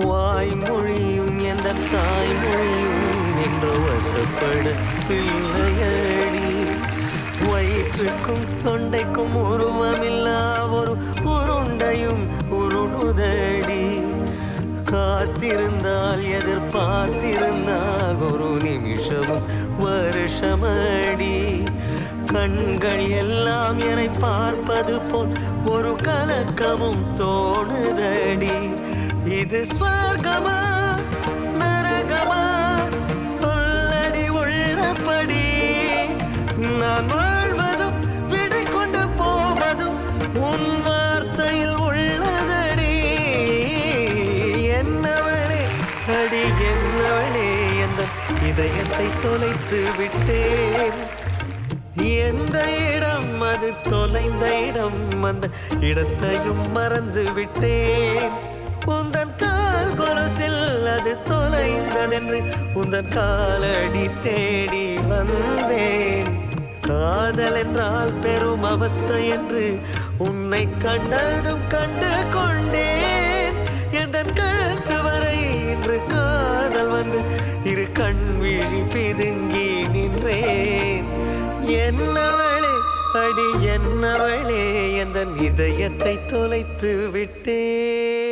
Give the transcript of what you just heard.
வாய்மொழியும் எந்த தாய்மொழியும் என்று வசப்பட பிள்ளையடி. வயிற்றுக்கும் தொண்டைக்கும் உருவமில்லா ஒரு உருண்டையும் உருணுதடி. காத்திருந்தால் எதிர்பார்த்திருந்தால் ஒரு நிமிஷமும் வருஷமடி. கண்கள் எல்லாம் என்னை பார்ப்பது போல் ஒரு கலக்கமும் தோணுதடி. இது ஸ்வர்கமா நரகமா சொல்லடி உள்ளபடி. நான் வாழ்வதும் விடை கொண்டு போவதும் உன் வார்த்தையில் உள்ளதடி. என்னவளே அடி என்னவளே எந்த இதயத்தை தொலைத்து விட்டேன். எந்த இடம் அது தொலைந்த இடம் அந்த இடத்தையும் மறந்து விட்டேன். உந்தன் கால் கொலுசில் அது தொலைந்ததென்று உந்தன் காலடி தேடி வந்தேன். காதல் என்றால் பெரும் அவஸ்தை என்று உன்னை கண்டதும் கண்டு கொண்டேன். எந்த கழுத்து வரை இன்று காதல் வந்து இரு கண் விழி பிதுங்கி நின்றேன். என்னவளே அடி என்னவளே எந்த இதயத்தை தொலைத்து விட்டேன்.